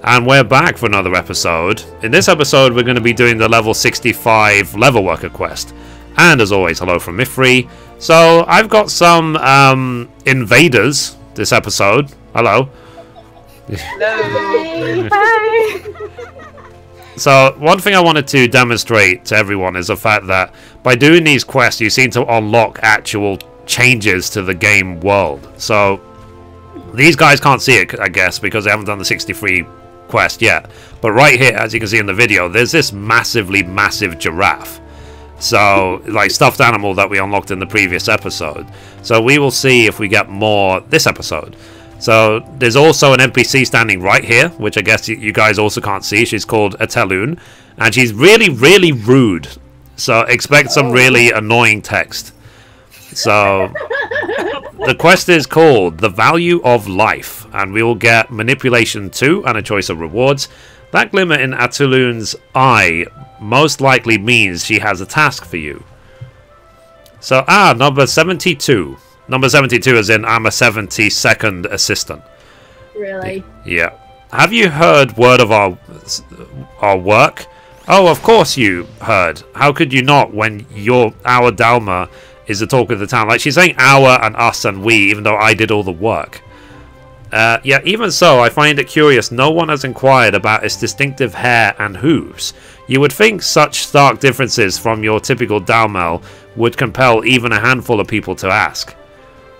And we're back for another episode. In this episode, we're going to be doing the level 65 Leatherworker quest. And as always, hello from Mithrie. So, I've got some invaders this episode. Hello. Hello. Hi. So, one thing I wanted to demonstrate to everyone is the fact that by doing these quests, you seem to unlock actual changes to the game world. So, these guys can't see it, I guess, because they haven't done the 63 quest yet. But right here, as you can see in the video, there's this massively massive giraffe. So, like, stuffed animal that we unlocked in the previous episode. So, we will see if we get more this episode. So, there's also an NPC standing right here, which I guess you guys also can't see. She's called Atelun, and she's really, really rude. So, expect some really annoying text. So, the quest is called The Value of Life, and we will get Manipulation 2 and a choice of rewards. That glimmer in Atelun's eye most likely means she has a task for you. So, number 72. Number 72 as in I'm a 72nd assistant. Really? Yeah. Have you heard word of our work? Oh, of course you heard. How could you not when our Dalma is the talk of the town? Like, she's saying our and us and we, even though I did all the work. Yeah, even so, I find it curious no one has inquired about its distinctive hair and hooves. You would think such stark differences from your typical Dalmel would compel even a handful of people to ask.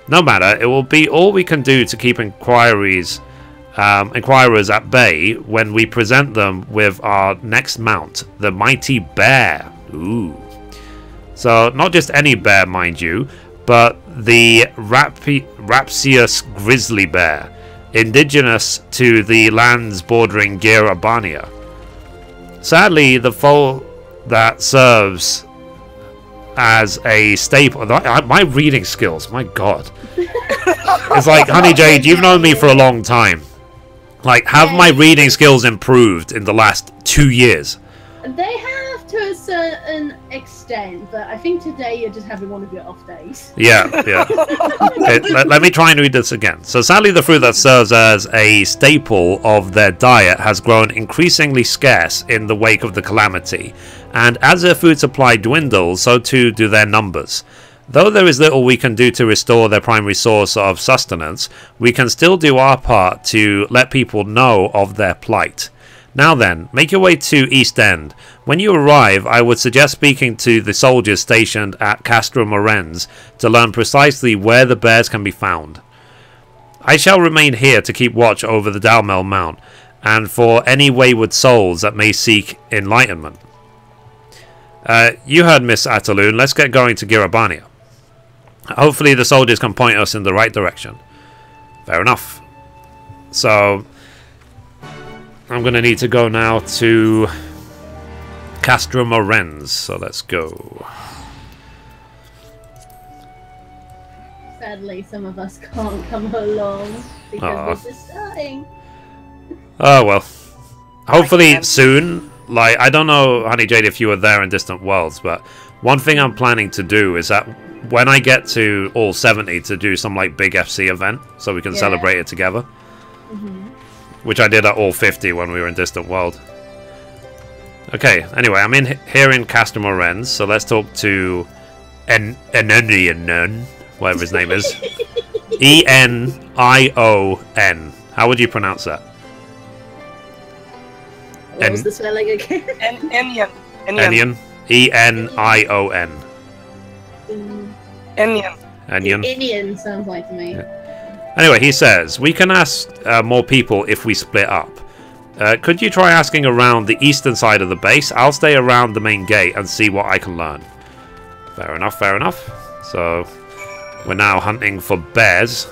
No matter, it will be all we can do to keep inquirers at bay when we present them with our next mount, the mighty bear. Ooh. So, not just any bear, mind you, but the Rapsius grizzly bear, indigenous to the lands bordering Girabania. Sadly, the foal that serves as a staple... My reading skills, my god. It's like, Honey Jade, you've known me for a long time. Like, have my reading skills improved in the last 2 years? They have to a certain extent, but I think today you're just having one of your off days. Yeah. Okay, let me try and read this again. So sadly, the fruit that serves as a staple of their diet has grown increasingly scarce in the wake of the calamity, and as their food supply dwindles, so too do their numbers. Though there is little we can do to restore their primary source of sustenance, we can still do our part to let people know of their plight. Now then, make your way to East End. When you arrive, I would suggest speaking to the soldiers stationed at Castrum Morens to learn precisely where the bears can be found. I shall remain here to keep watch over the Dalmel Mount, and for any wayward souls that may seek enlightenment. You heard Miss Atelun, let's get going to Girabania. Hopefully the soldiers can point us in the right direction. Fair enough. So... I'm going to need to go now to Castrum Morens, so let's go. Sadly, some of us can't come along because we're just starting. Oh, well. Hopefully soon. Like, I don't know, Honey Jade, if you were there in Distant Worlds, but one thing I'm planning to do is that when I get to all 70 to do some, like, big FC event, so we can celebrate it together. Which I did at all 50 when we were in Distant World. Okay, anyway, I'm here in Castrum Morens, so let's talk to Enion, whatever his name is. Enion. How would you pronounce that? What was the spelling again? Enion. Enion. Enion. Enion. Enion. Enion sounds like to me. Yeah. Anyway, he says, we can ask more people if we split up. Could you try asking around the eastern side of the base? I'll stay around the main gate and see what I can learn. Fair enough, fair enough. So, we're now hunting for bears.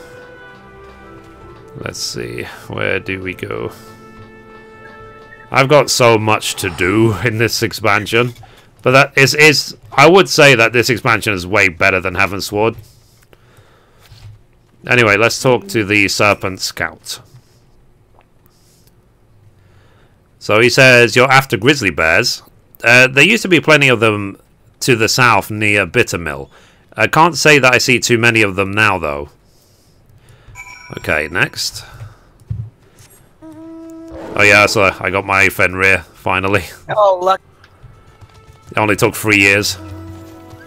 Let's see, where do we go? I've got so much to do in this expansion. But that is I would say that this expansion is way better than Heavensward. Anyway, let's talk to the Serpent Scout. So he says, you're after grizzly bears. There used to be plenty of them to the south near Bittermill. I can't say that I see too many of them now, though. Okay, next. Oh yeah, so I got my Fenrir finally. Oh, look. It only took 3 years.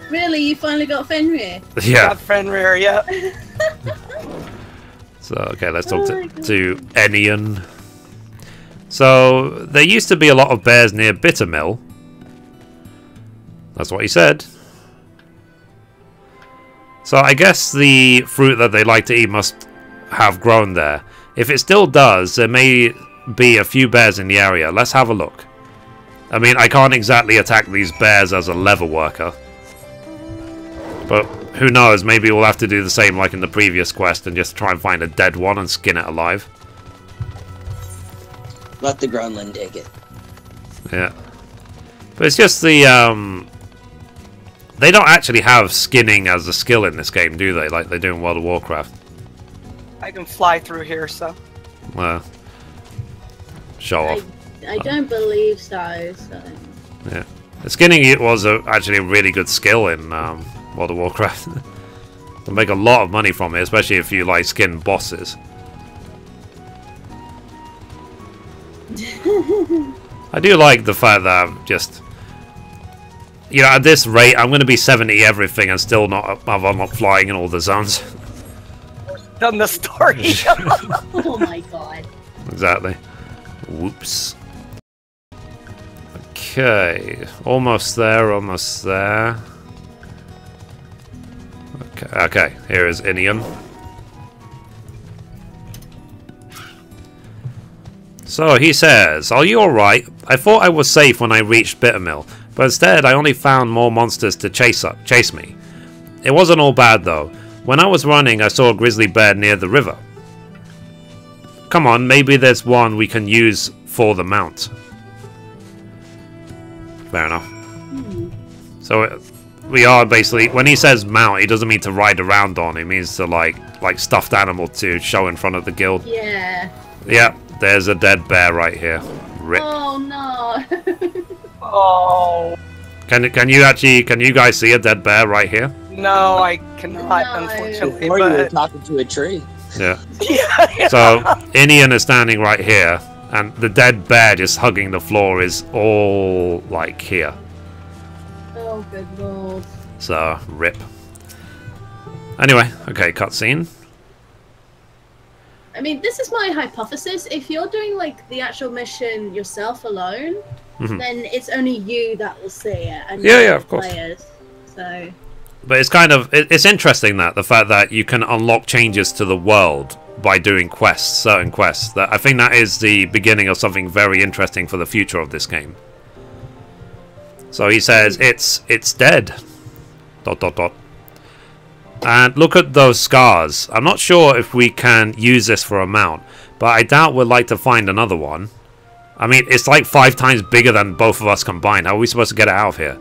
Really, you finally got Fenrir? Yeah. Got Fenrir, yeah. So okay, let's talk to Enion. So there used to be a lot of bears near Bittermill. That's what he said. So I guess the fruit that they like to eat must have grown there. If it still does, there may be a few bears in the area. Let's have a look. I mean, I can't exactly attack these bears as a Leatherworker. But who knows, maybe we'll have to do the same like in the previous quest and just try and find a dead one and skin it alive. Let the Gremlin dig it. Yeah. But it's just the, they don't actually have skinning as a skill in this game, do they? Like they do in World of Warcraft. I can fly through here, so. Well, show off. I don't believe so, so. Yeah. The skinning was actually a really good skill in World of Warcraft. You make a lot of money from it, especially if you like skin bosses. I do like the fact that I'm just, you know, at this rate I'm going to be 70 everything and still not I'm not flying in all the zones. Done the story. Oh my god. Exactly. Whoops. Okay, almost there, almost there. Okay, here is Inian. So he says, "Are you alright? I thought I was safe when I reached Bittermill, but instead I only found more monsters to chase me. It wasn't all bad though. When I was running I saw a grizzly bear near the river. Come on, maybe there's one we can use for the mount." Fair enough. So we are basically, when he says mount, he doesn't mean to ride around on. He means to like stuffed animal to show in front of the guild. Yeah. Yeah, there's a dead bear right here. Rip. Oh no. Oh. Can you guys see a dead bear right here? No, I cannot, No. unfortunately. Or you were But talking to a tree. Yeah. yeah. So Inian is standing right here, and the dead bear just hugging the floor is all like here. Oh good lord. So rip. Anyway, okay, cutscene. I mean, this is my hypothesis. If you're doing like the actual mission yourself alone, then it's only you that will see it, and Yeah, of course. players. So. But it's kind of it's interesting that the fact that you can unlock changes to the world by doing quests, certain quests. That I think that is the beginning of something very interesting for the future of this game. So he says it's dead. ... And look at those scars. I'm not sure if we can use this for a mount, but I doubt we'd like to find another one. I mean, it's like 5 times bigger than both of us combined. How are we supposed to get it out of here?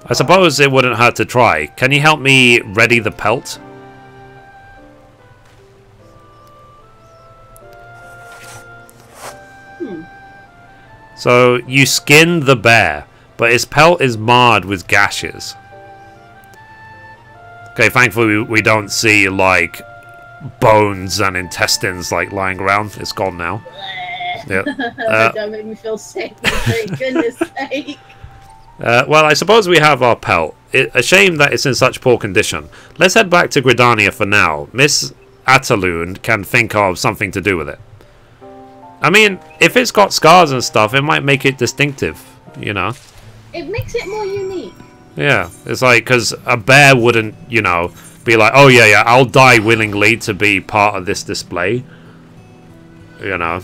I suppose it wouldn't hurt to try. Can you help me ready the pelt? So you skinned the bear, but its pelt is marred with gashes. Okay, thankfully we don't see like bones and intestines like lying around. It's gone now. Yeah. Don't make me feel sick. For goodness sake. Well, I suppose we have our pelt. A shame that it's in such poor condition. Let's head back to Gridania for now. Miss Atalund can think of something to do with it. I mean, if it's got scars and stuff, it might make it distinctive, you know? It makes it more unique. Yeah, it's like, because a bear wouldn't, you know, be like, oh yeah, I'll die willingly to be part of this display. You know,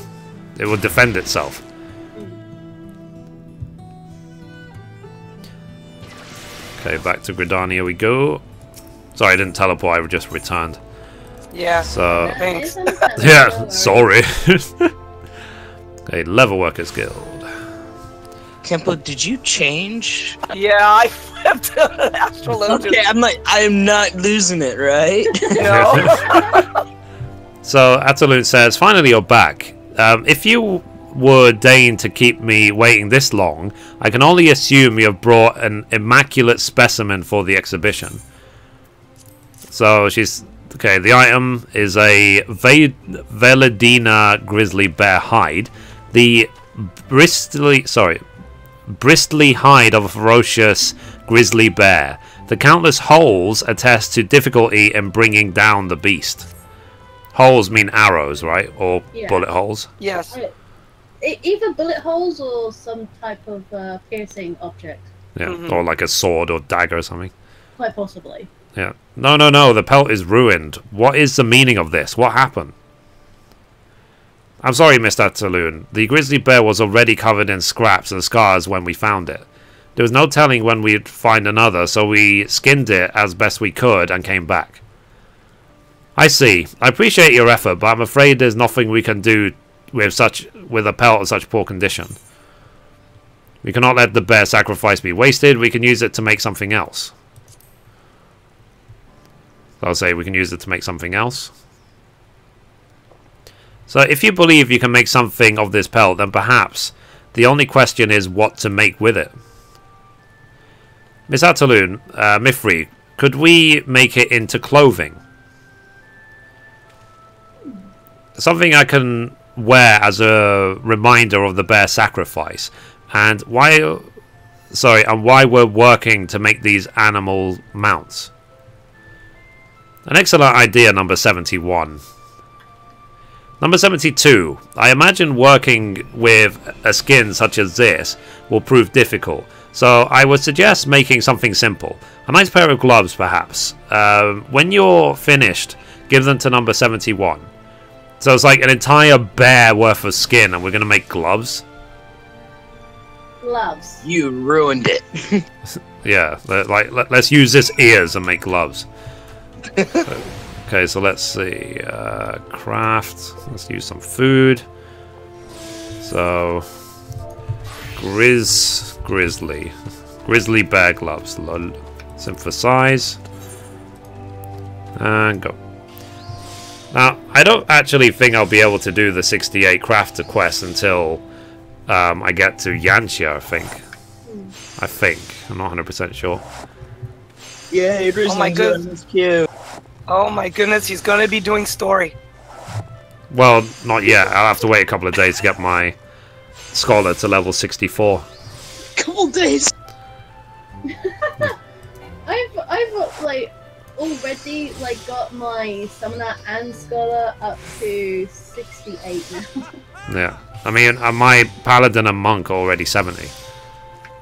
it would defend itself. Okay, back to Gridania we go. Sorry, I didn't teleport, I just returned. Yeah. So, Thanks. yeah, sorry. Okay, Leatherworkers Guild. Kempo, did you change? Yeah, I flipped to Astral Legend. Okay, I'm not losing it, right? No. So Atalun says, finally you're back. If you would deign to keep me waiting this long, I can only assume you have brought an immaculate specimen for the exhibition. So she's... Okay, the item is a Veladina grizzly bear hide. The bristly hide of a ferocious grizzly bear. The countless holes attest to difficulty in bringing down the beast. Holes mean arrows, right? Or bullet holes? Yes. Either bullet holes or some type of piercing object. Yeah, or like a sword or dagger or something. Quite possibly. Yeah. No, the pelt is ruined. What is the meaning of this? What happened? I'm sorry, Mr. Taloon. The grizzly bear was already covered in scraps and scars when we found it. There was no telling when we'd find another, so we skinned it as best we could and came back. I see. I appreciate your effort, but I'm afraid there's nothing we can do with a pelt in such poor condition. We cannot let the bear sacrifice be wasted. We can use it to make something else. So I'll say we can use it to make something else. So if you believe you can make something of this pelt, then perhaps the only question is what to make with it. Miss Ataloon, Mithrie, could we make it into clothing? Something I can wear as a reminder of the bear sacrifice, and why we're working to make these animal mounts. An excellent idea, number 71. Number 72. I imagine working with a skin such as this will prove difficult, so I would suggest making something simple. A nice pair of gloves, perhaps. When you're finished, give them to number 71. So it's like an entire bear worth of skin, and we're going to make gloves? Gloves. You ruined it. Yeah, let's use this ears and make gloves. Okay, so let's see. Craft. Let's use some food. So, grizzly bear gloves. Synthesize. And go. Now, I don't actually think I'll be able to do the 68 crafter quest until I get to Yantia, I think. I'm not 100% sure. Yay, Oh my goodness. Cute. Oh my goodness, he's gonna be doing story. Well, not yet. I'll have to wait a couple of days to get my scholar to level 64. Couple days. I've like already like got my summoner and scholar up to 68 now. Yeah, I mean, my paladin and monk are already 70.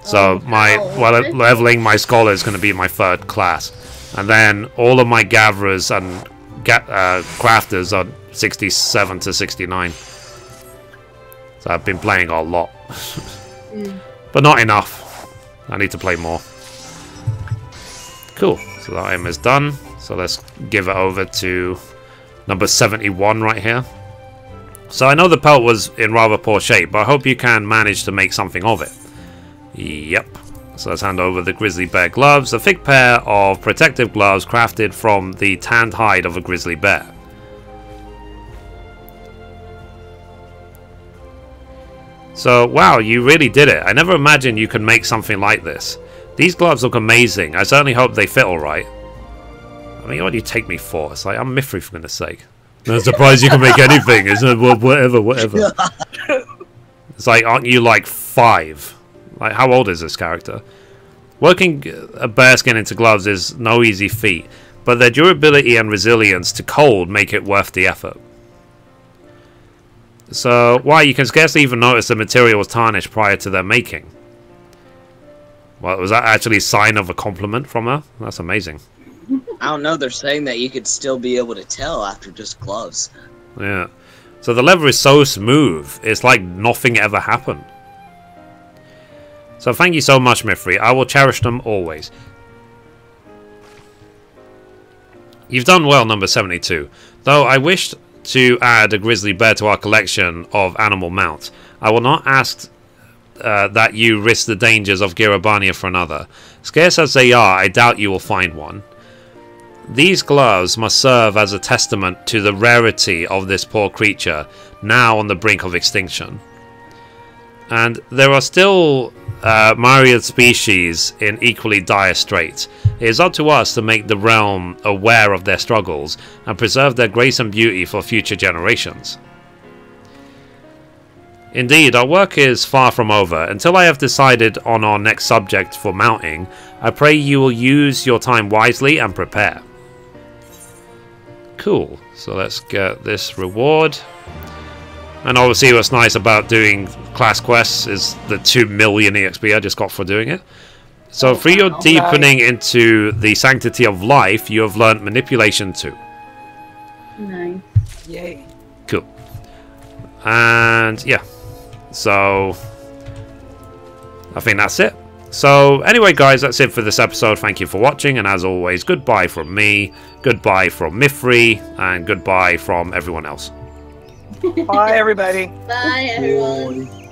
So leveling my scholar is going to be my third class, and then all of my gatherers and crafters are 67 to 69. So I've been playing a lot, but not enough. I need to play more. Cool. So that item is done. So let's give it over to number 71 right here. So I know the pelt was in rather poor shape, but I hope you can manage to make something of it. Yep. So let's hand over the grizzly bear gloves, a thick pair of protective gloves crafted from the tanned hide of a grizzly bear. So, wow, you really did it. I never imagined you could make something like this. These gloves look amazing. I certainly hope they fit alright. I mean, what do you take me for? It's like, I'm Mithrie, for goodness sake. No surprise you can make anything, isn't it? Well, whatever. It's like, aren't you like 5? Like, how old is this character? Working a bearskin into gloves is no easy feat, but their durability and resilience to cold make it worth the effort. So, why, you can scarcely even notice the material was tarnished prior to their making. Well, was that actually a sign of a compliment from her? That's amazing. I don't know, they're saying that you could still be able to tell after just gloves. Yeah. So the leather is so smooth, it's like nothing ever happened. So thank you so much, Mithrie. I will cherish them always. You've done well, number 72. Though I wished to add a grizzly bear to our collection of animal mounts, I will not ask that you risk the dangers of Girabania for another. Scarce as they are, I doubt you will find one. These gloves must serve as a testament to the rarity of this poor creature, now on the brink of extinction. And there are still myriad species in equally dire straits. It is up to us to make the realm aware of their struggles and preserve their grace and beauty for future generations. Indeed, our work is far from over. Until I have decided on our next subject for mounting, I pray you will use your time wisely and prepare. Cool. So let's get this reward. And obviously what's nice about doing class quests is the 2 million EXP I just got for doing it. So for your deepening into the sanctity of life, you have learned manipulation 2. Nice. Yay. Cool. And yeah. So I think that's it. So anyway guys, that's it for this episode. Thank you for watching, and as always, goodbye from me, goodbye from Mithrie, and goodbye from everyone else. Bye, everybody. Bye, everyone.